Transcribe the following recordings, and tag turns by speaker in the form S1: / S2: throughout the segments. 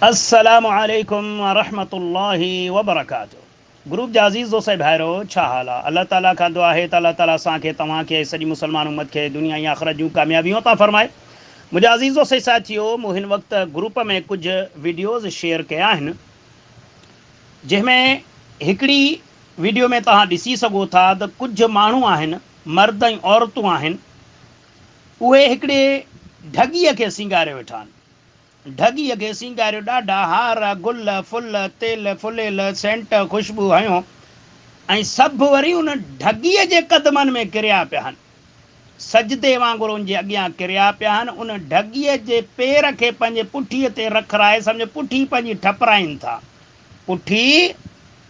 S1: अस्सलामु अलैकुम व रहमतुल्लाहि व बरकातुहू। ग्रुप जा अज़ीज़ दोस्त भाइरो, छा हाल आहे? अल्लाह ताला खां दुआ आहे त अल्लाह ताला असांखे तव्हांखे सॼी मुसलमान उम्मत खे दुनिया या आख़िरत जूं कामयाबियूं अता फ़रमाए। मुंहिंजा अज़ीज़ दोस्त साथियो, मूं हिन वक़्तु ग्रुप में कुझु वीडियोज़ शेयर कया आहिनि, जंहिंमें हिकिड़ी वीडियो में तव्हां ॾिसी सघो था त कुझु माण्हू आहिनि, मर्द ऐं औरतूं आहिनि, उहे हिकिड़े ढॻीअ खे सींगारे वेठा आहिनि। ढॻीअ खे सींगारियो, ॾाढा हार, गुल, फुल, तेल फुलियल, सेंट, ख़ुशबू हयूं, ऐं सभु वरी उन ढॻीअ जे क़दमनि में किरिया पिया आहिनि, सजदे वांगुरु उन जे अॻियां किरिया पिया आहिनि। उन ढॻीअ जे पेर खे पंहिंजे पुठीअ ते रखराए, सम्झ पुठी पंहिंजी ठपराइनि था, पुठी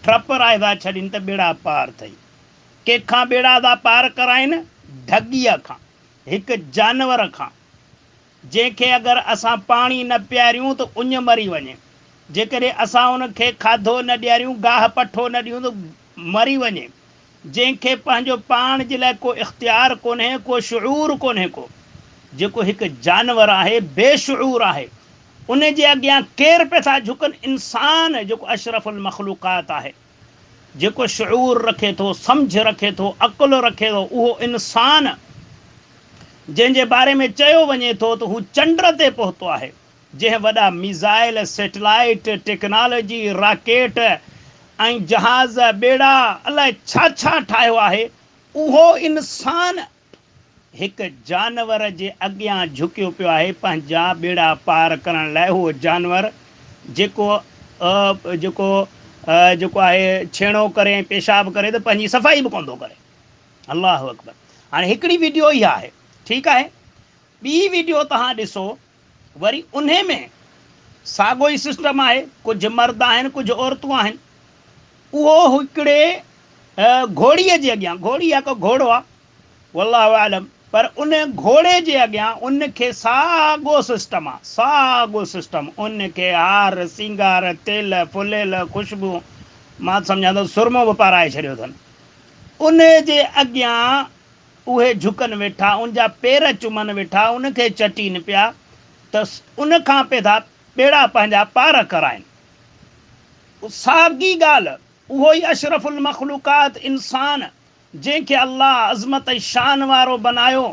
S1: ठपराए था छॾीनि त बेड़ा पार अथई। कंहिंखां बेड़ा था पार कराइनि? ढॻीअ खां, हिकु जानवर खां, जंहिंखे अगरि असां पाणी न पीआरियूं त उञ मरी वञे, जेकॾहिं असां उनखे खाधो न ॾियारियूं, गाह पठो न ॾियूं त मरी वञे, जंहिंखे पंहिंजो पाण जे लाइ को इख़्तियार कोन्हे, को शुऊर कोन्हे, को जेको हिकु जानवर आहे, बेशूर आहे, उन जे अॻियां केरु पिया था झुकनि? इंसान, जेको अशरफुल मख़लूक़ात आहे, जेको शुऊर रखे थो, सम्झ रखे थो, अक़ुलु रखे थो, उहो इंसान, जंहिंजे बारे में चयो वञे थो त हू चंड ते पहुतो आहे, जंहिं वॾा मिज़ाइल, सैटेलाइट टेक्नोलॉजी, रॉकेट ऐं जहाज़, बेड़ा, अलाए छा छा ठाहियो आहे, उहो इंसान हिकु जानवर जे अॻियां झुकियो पियो आहे पंहिंजा बेड़ा पार करण लाइ। उहो जानवर जेको जेको जेको आहे छेणो करे, पेशाब करे त पंहिंजी सफ़ाई बि कोन थो करे। अल्लाहु अकबर। हाणे हिकिड़ी वीडियो इहा आहे, ठीकु आहे। ॿी वीडियो तव्हां ॾिसो, वरी उन में साॻियो ई सिस्टम आहे, कुझु मर्द आहिनि, कुझु औरतूं आहिनि। उहो हिकिड़े घोड़ीअ जे अॻियां, घोड़ी आहे को घोड़ो आहे, वल्लाहु आलम, पर उन घोड़े जे अॻियां उनखे साॻियो सिस्टम आहे, साॻियो सिस्टम। उनखे हार, सिंगार, तेल फुलियल, ख़ुशबू, मां सम्झां थो सुरमो बि पाराए छॾियो अथनि। उन जे अॻियां उहे झुकनि वेठा, उनजा पेर चुमनि वेठा, उनखे चटीनि पिया, त उनखां पिया था बेड़ा पंहिंजा पार कराइनि। साॻी ॻाल्हि, उहो ई अशरफुल मख़लूक़ात इंसान, जंहिंखे अल्लाह अज़मत ऐं शान वारो बनायो,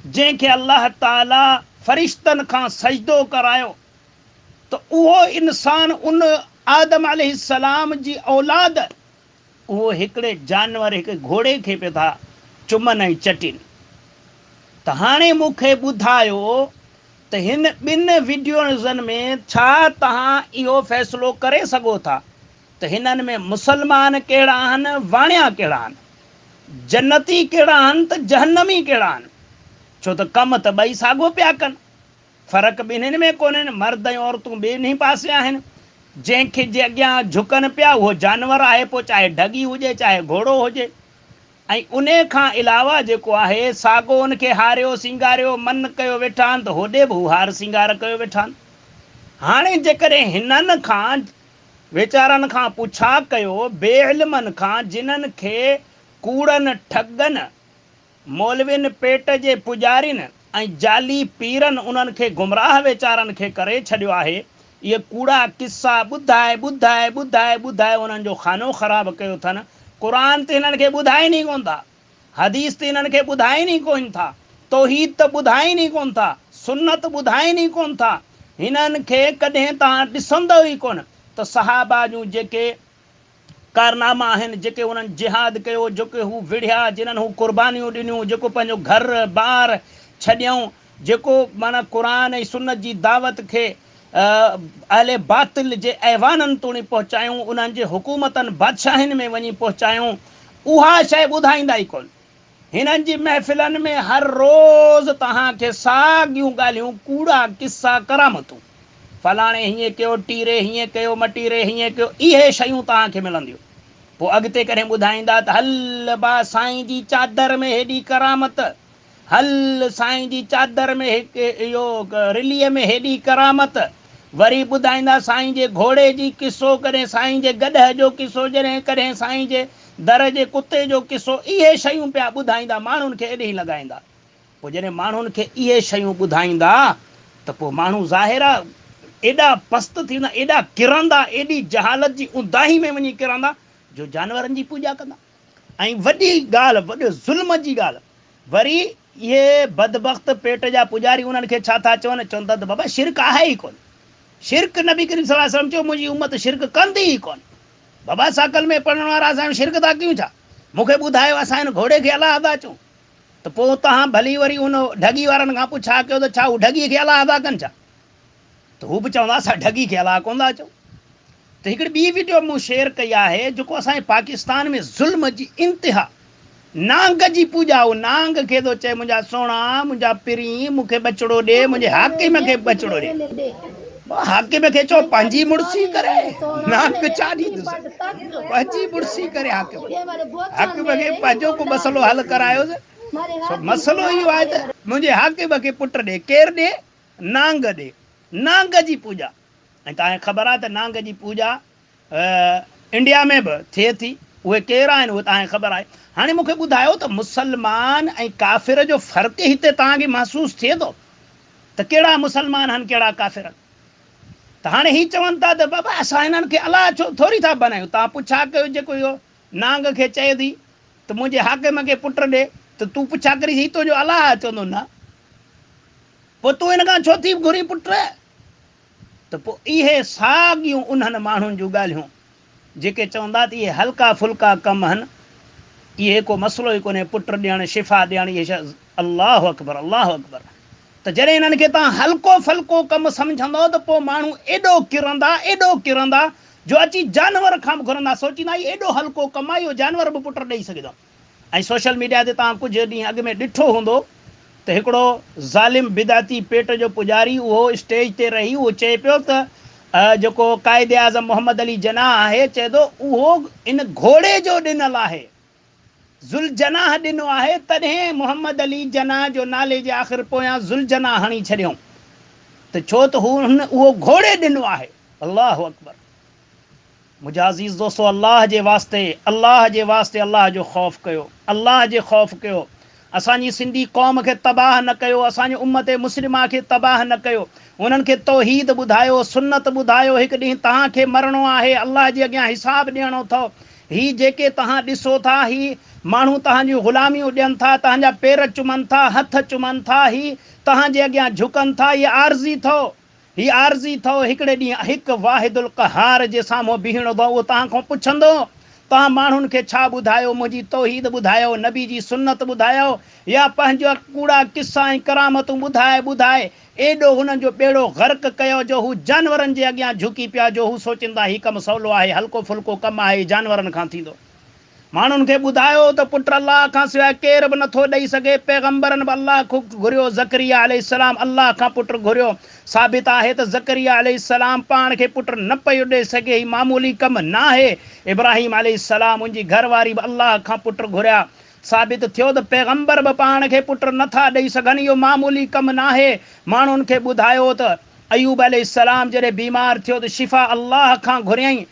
S1: जंहिंखे अल्लाह ताला फ़रिश्तनि खां सजदो करायो, त उहो इंसान, उन आदम अलैहिस्सलाम जी औलाद, उहो हिकिड़े जानवर, हिकु घोड़े खे पिया था चुमनि ऐं चटीनि। त हाणे मूंखे ॿुधायो त हिन ॿिनि वीडियोज़नि में छा तव्हां इहो फ़ैसिलो करे सघो था त हिननि में मुसलमान कहिड़ा आहिनि, वाणिया कहिड़ा आहिनि, जन्नती कहिड़ा आहिनि त जहन्नमी कहिड़ा आहिनि? छो त कमु त ॿई साॻियो पिया कनि, फ़र्क़ु ॿिन्हिनि में कोन्हे। मर्द ऐं औरतूं ॿिन्ही पासे आहिनि। जंहिंखे जे अॻियां झुकनि पिया उहो जानवर आहे, पोइ चाहे ढॻी हुजे चाहे घोड़ो हुजे। ऐं उन खां अलावा जेको आहे साॻियो उनखे हारियो, सिंगारियो, मन कयो वेठा आहिनि, त होॾे बि हू हार सिंगार कयो वेठा आहिनि। हाणे जेकॾहिं हिननि खां, वीचारनि खां पुछा कयो, बेइल्मनि खां, जिन्हनि खे कूड़नि, ठगनि, मौलवियुनि, पेट जे पुॼारियुनि ऐं जाली पीरनि उन्हनि खे गुमराह वीचारनि खे करे छॾियो आहे, इहे कूड़ा किस्सा ॿुधाए ॿुधाए ॿुधाए ॿुधाए उन्हनि जो खानो ख़राबु कयो अथनि। क़ुरान त हिननि खे ॿुधाइनि ई कोन था, हदीस त हिननि खे ॿुधाइनि ई कोन था, तौहीद त ॿुधाइनि ई कोन था, सुन्नत ॿुधाइनि ई कोन था। हिननि खे कॾहिं तव्हां ॾिसंदव ई कोन त सहाबा जूं जेके कारनामा आहिनि, जेके उन्हनि जिहाद कयो, जेके हू विढ़िया, जिन्हनि हू क़ुर्बानियूं ॾिनियूं, जेको पंहिंजो घर ॿार छॾियऊं, जेको माना क़ुरान ऐं सुन्नत जी दावत खे अहले बातिल जे ऐवाननि ताईं पहुचायूं, उन्हनि जे हुकूमतनि बादशाहिनि में वञी पहुचायूं, उहा शइ ॿुधाईंदा ई कोन। हिननि जी महफ़िलनि में हर रोज़ तव्हांखे साॻियूं ॻाल्हियूं, कूड़ा किस्सा, करामतूं, फलाणे हीअं कयो, टीरे हीअं कयो, मटीरे हीअं कयो, इहे शयूं तव्हांखे मिलंदियूं। पोइ अॻिते कॾहिं ॿुधाईंदा त हल बा साईं जी चादर में हेॾी करामत, हल साईं जी चादर में इहो रिलीअ में हेॾी करामत। वरी ॿुधाईंदा साईं जे घोड़े जी किसो, कॾहिं साईं जे गॾह जो किसो, जॾहिं कॾहिं साईं जे दर जे कुते जो किसो। इहे शयूं पिया ॿुधाईंदा, माण्हुनि खे एॾे ई लॻाईंदा। पोइ जॾहिं माण्हुनि खे इहे शयूं ॿुधाईंदा त पोइ माण्हू ज़ाहिर आहे एॾा पस्त थींदा, एॾा किरंदा, एॾी जहालत जी उंदाही में वञी किरंदा जो जानवरनि जी पूॼा कंदा। ऐं वॾी ॻाल्हि, वॾो ज़ुल्म जी ॻाल्हि, वरी इहे बदबख़्त पेट जा पुॼारी उन्हनि खे छा था चवनि, चवनि था त बाबा शिरक आहे ई कोन। शिरक नबी करीम सल्लल्लाहु अलैहि वसल्लम चयो मुंहिंजी उमत शिरक कंदी ई कोन। बाबा साकल में पढ़ण वारा असां शिरक था कयूं छा? मूंखे ॿुधायो असां हिन घोड़े खे अलाह अदा अचूं। त पोइ तव्हां भली वरी उन ढगी वारनि खां पुछा कयो त छा हू ढगीअ खे अलाह अदा कनि छा? त हू बि चवंदा असां ढगी खे अलाह कोन था अचूं। त हिकिड़ी ॿी वीडियो मूं शेयर कई आहे जेको असांजे पाकिस्तान में ज़ुल्म जी इंतिहा, नांग जी पूॼा। हो नांग खे थो चए मुंहिंजा सोणा, मुंहिंजा पिरी, मूंखे बचिड़ो ॾे, मुंहिंजे हाकिम खे बचिड़ो ॾे। हाकिम खे चओ पंहिंजी मुड़सी करे, नांग छा ॾींदुसि, पंहिंजी मुड़सी करे हाकिम खे पंहिंजो को मसइलो हल करायोसि। मसइलो इहो आहे त मुंहिंजे हाकिम खे पुट ॾे, केरु ॾे? नांग ॾे, नांग जी पूॼा। ऐं तव्हांखे ख़बर आहे त नांग जी पूॼा इंडिया में बि थिए थी। उहे केरु आहिनि उहे तव्हांखे ख़बर आहे। हाणे मूंखे ॿुधायो त मुसलमान ऐं काफ़िर जो फ़र्क़ु हिते तव्हांखे महसूसु थिए थो त कहिड़ा मुसलमान आहिनि कहिड़ा काफ़िर? त हाणे हीअ चवनि था त बाबा असां हिननि खे अलाह छो थोरी था बनायूं। तव्हां पुछा कयो जेको इहो नांग खे चए थी त मुंहिंजे हाकिम खे पुट ॾे, त तूं पुछा करीस हीअ तुंहिंजो अलाह? चवंदो न। पोइ तूं हिन खां छो थी घुरी पुट? त पोइ इहे साॻियूं उन्हनि माण्हुनि जूं ॻाल्हियूं जेके चवंदा त इहे हल्का फुल्का कम आहिनि, इहे को मसइलो ई कोन्हे, पुट ॾियणु, शिफ़ा ॾियणु, इहे शइ। अलाह अकबर, अलाह अकबर। त जॾहिं हिननि खे तव्हां हल्को फुल्को कमु सम्झंदव त पोइ माण्हू एॾो किरंदा, एॾो किरंदा जो अची जानवर खां बि घुरंदा। सोचींदा एॾो हल्को कमु आहे, इहो जानवर बि पुट ॾेई सघंदा। ऐं सोशल मीडिया ते तव्हां कुझु ॾींहं अॻु में ॾिठो हूंदो त हिकिड़ो ज़ालिम बिदाती पेट जो पुॼारी उहो स्टेज ते रही उहो चए पियो त जेको क़ाइदे आज़म मोहम्मद अली जनाह आहे, चए थो उहो इन घोड़े जो ॾिनल आहे, ज़ुलजनाह ॾिनो आहे, तॾहिं मोहम्मद अली जनाह जो नाले जे आख़िर पोयां ज़ुलजनाह हणी छॾियऊं, त छो त उहो घोड़े ॾिनो आहे। अलाह अकबर। मुंहिंजा अज़ीज़ दोस्तो, अलाह जे वास्ते, अलाह जे वास्ते अलाह जो ख़ौफ़ कयो, अलाह जे ख़ौफ़ कयो। असांजी सिंधी क़ौम खे तबाह न कयो, असांजी उम्मत मुस्लिमा खे तबाह न कयो। उन्हनि खे तौहीद ॿुधायो, सुन्नत ॿुधायो। हिकु ॾींहुं तव्हांखे मरणो आहे, अलाह जे अॻियां हिसाब ॾियणो अथव। हीअ जेके तव्हां ॾिसो था, हीअ माण्हू तव्हांजूं ग़ुलामियूं ॾियनि था, तव्हांजा पेर चुमनि था, हथ चुमनि था, हीअ तव्हांजे अॻियां झुकनि था, हीअ आरज़ी अथव, हीअ आरज़ी अथव। हिकिड़े ॾींहुं हिकु वाहिदुल क़हार जे साम्हूं बीहणो अथव, उहो तव्हां खां पुछंदो तव्हां माण्हुनि खे छा ॿुधायो, मुंहिंजी तौहीद ॿुधायो, नबी जी सुन्नत ॿुधायो, या पंहिंजा कूड़ा किस्सा ऐं करामतूं ॿुधाए ॿुधाए एॾो हुननि जो ॿेड़ो ग़र्क़ कयो जो हू जानवरनि जे अॻियां झुकी पिया, जो हू सोचींदा हीउ कमु सवलो आहे, हल्को फुल्को कमु आहे, जानवरनि खां थींदो। माण्हुनि खे ॿुधायो त पुट अलाह खां सवाइ केर बि नथो ॾेई सघे। पैगंबरनि बि अलाह ख़ूब घुरियो, ज़करिया अलैहिस्सलाम अलाह खां पुट घुरियो। साबित आहे त ज़करिया अलैहिस्सलाम पाण खे पुट न पियो ॾेई सघे, हीउ मामूली कमु न आहे। इब्राहिम अलैहिस्सलाम मुंहिंजी घरवारी बि अलाह खां पुट घुरिया। साबित थियो त पैगंबर बि पाण खे पुट नथा ॾेई सघनि, इहो मामूली कमु न आहे। माण्हुनि खे ॿुधायो त अयूब अलैहिस्सलाम जॾहिं बीमार थियो त शिफ़ा अलाह खां घुरियईं।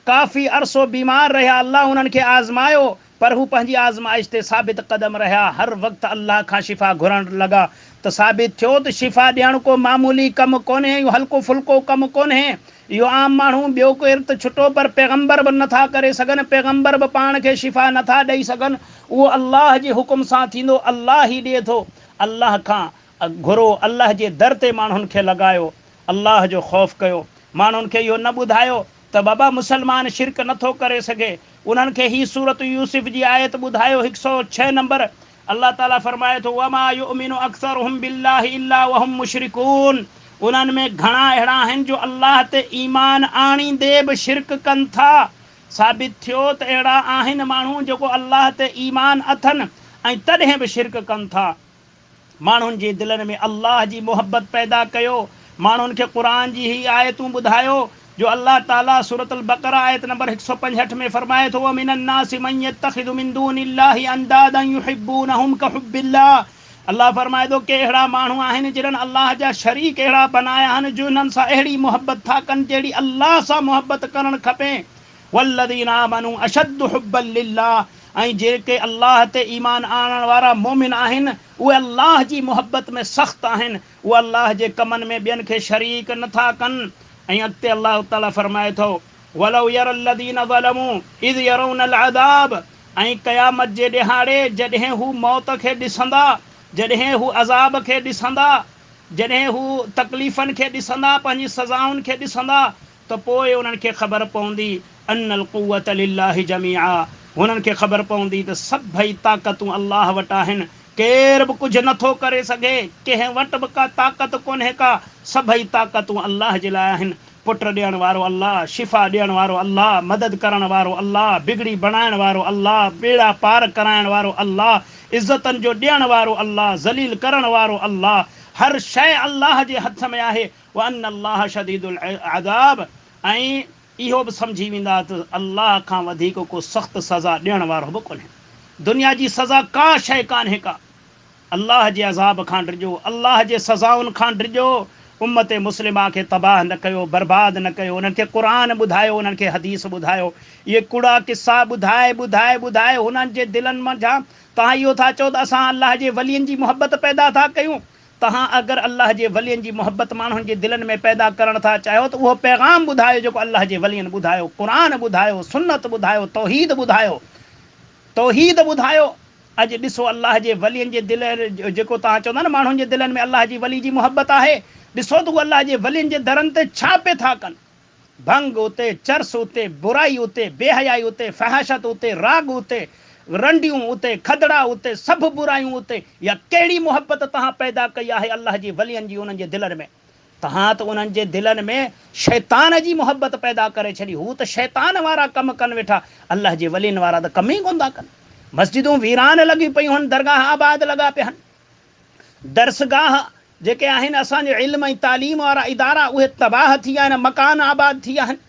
S1: काफ़ी अरसो बीमार रहिया, अलाह उन्हनि खे आज़मायो, पर हू पंहिंजी आज़माइश ते साबित क़दम रहिया, हर वक़्तु अलाह खां शिफ़ा घुरणु लॻा। त साबित थियो त शिफ़ा ॾियणु को मामूली कमु कोन्हे, इहो हल्को फुल्को कमु कोन्हे। इहो आम माण्हू ॿियो केरु त छुटो, पर पैगंबर बि नथा करे सघनि, पैगंबर बि पाण खे शिफ़ा नथा ॾेई सघनि। उहो अलाह जे हुकुम सां थींदो, अलाह ई ॾिए थो। अलाह खां घुरो, अलाह जे दर ते माण्हुनि खे लॻायो, अलाह जो ख़ौफ़ कयो। माण्हुनि खे इहो न ॿुधायो त बाबा मुसलमान शिरक नथो करे सघे। उन्हनि खे ही सूरत यूसुफ जी आयत ॿुधायो, 106 नंबर। अल्लाह ताला फरमाए थो, वमा युमिनु अक्सरुहुम बिल्लाहि इल्ला वहुम मुशरिकून। उन्हनि में घणा अहिड़ा आहिनि जो अल्लाह ते ईमान आणींदे बि शिरक कनि था। साबित थियो त अहिड़ा आहिनि माण्हू जेको अल्लाह ते ईमान अथनि ऐं तॾहिं बि शिरक कनि था। माण्हुनि जे दिलनि में अल्लाह जी मोहबत पैदा कयो। माण्हुनि खे क़ुरान जी ही आयतूं ॿुधायो जो अल्लाह ताला सूरतुल बक़रा आयत नंबर 165 में फरमाए थो, वमिनन नासि मन यत्तखिज़ु मिन दूनिल्लाहि अंदादन युहिब्बूनहुम कहुब्बिल्लाह। अल्लाह फरमाए थो के अहिड़ा माण्हू आहिनि जिन्हनि अल्लाह जा शरीक अहिड़ा बनाया आहिनि जो हिननि सां अहिड़ी मोहबत था कनि जहिड़ी अल्लाह सां मोहबत करणु खपे। वल्लज़ीना आमनू अशद्दु हुब्बन लिल्लाह। ऐं जेके अल्लाह ते ईमान आणण वारा मोमिन आहिनि उहे अल्लाह जी मुहबत में सख़्तु आहिनि, उहे अल्लाह जे कमनि में ॿियनि खे शरीक नथा कनि। ऐं अॻिते अल्लाह ताला फरमाए थो वलौ यरल्लज़ीन ज़लमू इज़ यरौनल अज़ाब, ऐं क़यामत जे ॾिहाड़े जॾहिं हू मौत खे ॾिसंदा, जॾहिं हू अज़ाब खे ॾिसंदा, जॾहिं हू तकलीफ़नि खे ॾिसंदा, पंहिंजी सज़ाउनि खे ॾिसंदा, त पोइ उन्हनि खे ख़बर पवंदी अनल क़ुव्वत लिल्लाहि जमीआ, हुननि खे ख़बर पवंदी त सभई ताक़तूं अल्लाह वटि आहिनि, केर बि कुझु नथो करे सघे, कंहिं वटि बि का ताक़त कोन्हे का, सभई ताक़तूं अल्लाह जे लाइ आहिनि। पुट ॾियण वारो अल्लाह, शिफ़ा ॾियण वारो अल्लाह, मदद करण वारो अल्लाह, बिगड़ी बणाइण वारो अल्लाह, बेड़ा पार कराइण वारो अल्लाह, इज़तनि जो ॾियण वारो अल्लाह, ज़लील करण वारो अल्लाह, हर शइ अल्लाह जे हथ में आहे। व अन अल्लाह शदीदुल अज़ाब, ऐं इहो बि सम्झी वेंदा त अल्लाह खां वधीक को सख़्तु सज़ा ॾियण वारो बि कोन्हे। दुनिया जी सज़ा का शइ कान्हे का, अल्लाह जे अज़ाब खां डिॼो, अल्लाह जे सज़ाउनि खां डिॼो। उम्मत मुस्लिमा खे तबाह न कयो, बर्बादु न कयो, उन्हनि खे क़ुर ॿुधायो, उन्हनि खे हदीस ॿुधायो। इहे कूड़ा किसा ॿुधाए ॿुधाए ॿुधाए हुननि जे दिलनि मां जा तव्हां इहो था चओ त असां अल्लाह जे वलियनि जी मुहबत पैदा था कयूं। तव्हां अगरि अल्लाह जे वलियनि जी मुहबत माण्हुनि जे दिलनि में पैदा करणु था चाहियो त उहो पैगाम ॿुधायो जेको अल्लाह जे वलियनि ॿुधायो, क़ुर ॿुधायो, सुन्नत ॿुधायो, तौहीद ॿुधायो, तौहीद ॿुधायो। अॼु ॾिसो अल्लाह जे वलियनि जे दिल, जेको तव्हां चवंदा न माण्हुनि जे दिलनि में अल्लाह जी वली जी मुहबत आहे, ॾिसो त उहे अल्लाह जे वलियनि जे दरनि ते छा पे था कनि। भंग उते, चर्स उते, बुराई उते, बेहयाई उते, फहाशत उते, राग उते, रंडियूं उते, खदड़ा उते, सभु बुरायूं उते। या कहिड़ी मुहबत तव्हां पैदा कई आहे अल्लाह जी वलियनि जी उन्हनि जे दिलनि में? तव्हां त उन्हनि जे दिलनि में शैतान जी मुहबत पैदा करे छॾी। हू त शैतान वारा कमु कनि वेठा, अल्लाह जे वलियनि वारा त कम ई कोन था कनि। मस्जिदूं वीरान लॻी पियूं आहिनि, दरगाह आबाद लॻा पिया आहिनि, दर्सगाह जेके आहिनि असांजे इल्म ऐं तालीम वारा इदारा उहे तबाह थी विया आहिनि, मकान आबाद थी विया आहिनि।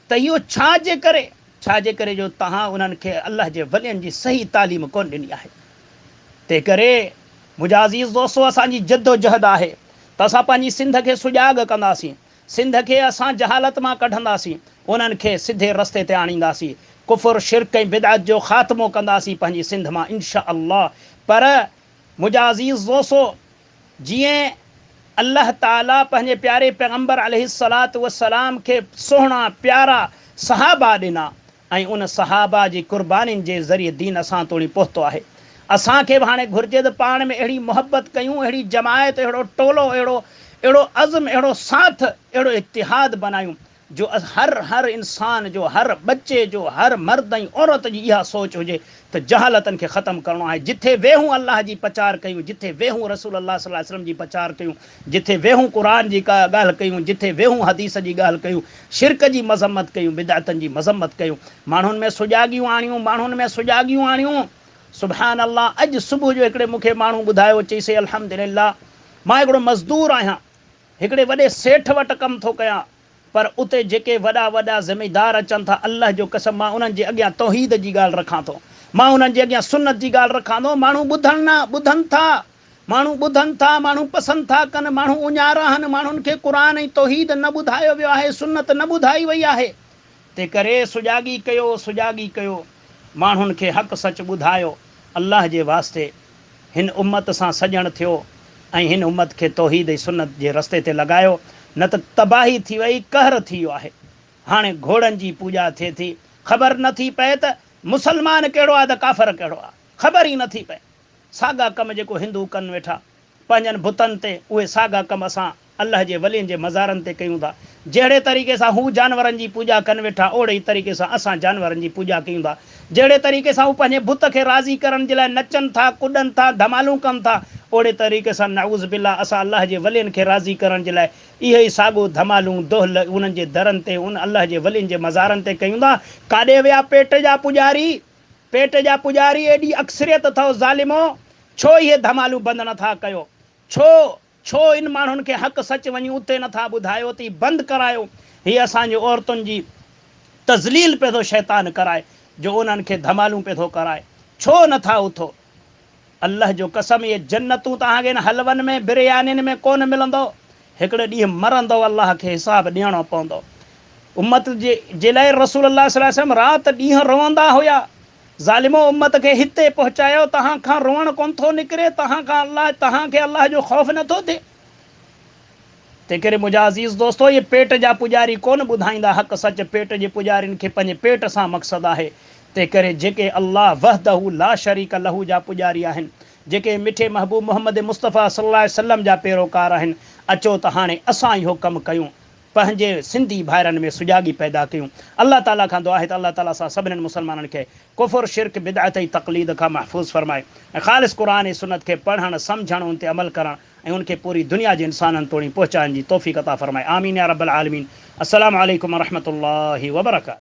S1: त इहो छाजे करे? छाजे करे जो तव्हां उन्हनि खे अल्लाह जे वलियनि जी सही तालीम कोन ॾिनी आहे। तंहिं करे मुंहिंजा अज़ीज़ दोस्तो, असांजी जद्दोजहद आहे त असां पंहिंजी सिंध खे सुजाॻ कंदासीं, सिंध खे असां जहालत मां कढंदासीं, उन्हनि खे सिधे रस्ते ते आणींदासीं, कुफुर शिरक ऐं बिदअत जो ख़ात्मो कंदासीं पंहिंजी सिंध मां इंशा अल्लाह। पर मुंहिंजा अज़ीज़ दोस्तो, जीअं अल्लाह ताला पंहिंजे प्यारे पैगंबर अलैहिस्सलातु वस्सलाम खे सुहिणा प्यारा सहाबा ॾिना ऐं उन सहाबा जी क़ुर्बानीनि जे ज़रिए दीन असां तोड़ी पहुतो आहे। असांखे बि हाणे घुरिजे त पाण में अहिड़ी मुहबत कयूं, अहिड़ी जमायत, अहिड़ो टोलो, अहिड़ो अज़्म, अहिड़ो साथ, अहिड़ो इतिहाद बनायूं जो हर इंसान जो, हर बच्चे जो, हर मर्द ऐं औरत जी इहा सोच हुजे त जहालतनि खे ख़तमु करिणो आहे। जिथे वेहूं अल्लाह जी प्रचार कयूं, जिथे वेहूं रसूल अल्लाह सल्लल्लाहु अलैहि वसल्लम जी प्रचार कयूं, जिथे वेहूं क़ुर जी का ॻाल्हि कयूं, जिथे वेहूं हदीस जी ॻाल्हि कयूं, शिरक जी मज़म्मत कयूं, बिदअतनि जी मज़म्मत कयूं, माण्हुनि में सुजाॻियूं आणियूं, माण्हुनि में सुजाॻियूं आणियूं। सुभान अल्लाह। अॼु सुबुह जो हिकिड़े मूंखे माण्हू ॿुधायो, चईसि अल्हम्दुलिल्लाह, मां हिकिड़ो मज़दूर आहियां, हिकिड़े वॾे सेठ वटि कमु थो कयां, पर उते जेके वॾा वॾा ज़िमेदार अचनि था, अल्लाह जो कसम मां उन्हनि जे अॻियां तौहीद जी ॻाल्हि रखां थो, मां उन्हनि जे अॻियां सुन्नत जी ॻाल्हि रखां थो। माण्हू ॿुधनि था, माण्हू ॿुधनि था, माण्हू पसंदि था कनि, माण्हू उञारा आहिनि, माण्हुनि खे क़ुर ऐं तौहीद न ॿुधायो वियो आहे, सुन्नत न ॿुधाई वई आहे। तंहिं करे सुजाॻी कयो, सुजाॻी कयो, माण्हुनि खे हक़ सच ॿुधायो। अल्लाह जे वास्ते हिन उम्मत सां सॼणु थियो ऐं हिन उम्मत खे तौहीद ऐं सुन्नत जे रस्ते ते लॻायो, न त तबाही थी वई, कहर थी वियो आहे। हाणे घोड़नि जी पूॼा थिए थी, ख़बर नथी पए त मुसलमान कहिड़ो आहे त काफ़र कहिड़ो आहे, ख़बर ई नथी पए। साॻा कम जेको हिंदू कनि वेठा पंहिंजनि बुतनि ते, उहे साॻा कम असां अल्लाह जे वलियनि जे मज़ारनि ते कयूं था। जहिड़े तरीक़े सां हू जानवरनि जी पूॼा कनि वेठा, ओड़े ई तरीक़े सां असां जानवरनि जी पूॼा कयूं था। जहिड़े तरीक़े सां हू पंहिंजे बुत खे राज़ी करण जे लाइ नचनि था, कुॾनि था, धमालूं कनि था, ओड़े तरीक़े सां नऊज़ बिल्लाह असां अल्लाह जे वलियनि खे राज़ी करण जे लाइ इहे ई साॻियो धमालूं दोहल उन्हनि जे दरनि ते, उन अल्लाह जे वलियनि जे मज़ारनि ते कयूं था। काॾे विया पेट जा पुॼारी? पेट जा पुॼारी एॾी अक्सरियत अथव ज़ालिमो, छो इहे धमालूं बंदि नथा कयो? छो इन माण्हुनि खे हक़ सच वञी उते नथा ॿुधायो थी, बंदि करायो? हीअ असांजी औरतुनि जी तज़लील पियो थो शैतान कराए, जो उन्हनि खे धमालूं पियो थो कराए। छो नथा उथो? अल्लाह जो कसम, इहे जन्नतूं तव्हांखे हिन हलवनि में, बिरयानियुनि में कोन मिलंदो। हिकिड़े ॾींहुं मरंदो, अल्लाह खे हिसाबु ॾियणो पवंदो। उम्मत जे लाइ रसूल अल्लाह सल्लल्लाहु अलैहि वसल्लम राति ॾींहुं रहंदा हुया, ज़ालिमो उम्मत खे हिते पहुचायो, तव्हां खां रोअण कोन थो निकिरे, तव्हांखे अल्लाह जो ख़ौफ़ नथो थिए। तंहिं करे मुंहिंजा अज़ीज़ दोस्तो, इहे पेट जा पुॼारी कोन ॿुधाईंदा हक़ सच, पेट जे पुॼारियुनि खे पंहिंजे पेट सां मक़सदु आहे। तंहिं करे जेके अल्लाह वहदहू ला शरीक लहू जा पुॼारी आहिनि, जेके मिठे महबूब मोहम्मद मुस्तफ़ा सल्लल्लाहु अलैहि वसल्लम जा पैरोकार आहिनि, अचो त हाणे असां इहो कमु कयूं, पंहिंजे सिंधी भाइरनि में सुजाॻी पैदा कयूं। अल्लाह ताला खां दुआ आहे त अल्लाह ताला सां सभिनीनि मुस्लमाननि खे कुफ़ुर, शिरक, बिदअत ऐं तक़लीद खां महफ़ूज़ फरमाए ऐं ख़ालिस क़ुरान ऐं सुन्नत खे पढ़णु, सम्झणु, उन ते अमल करणु ऐं उनखे पूरी दुनिया जे इंसाननि तोड़ी पहुचाइण जी तौफ़ीक़ अता फरमाए। आमीन या रब्बल आलमीन। अस्सलामु अलैकुम व रहमतुल्लाहि व बरकातहू।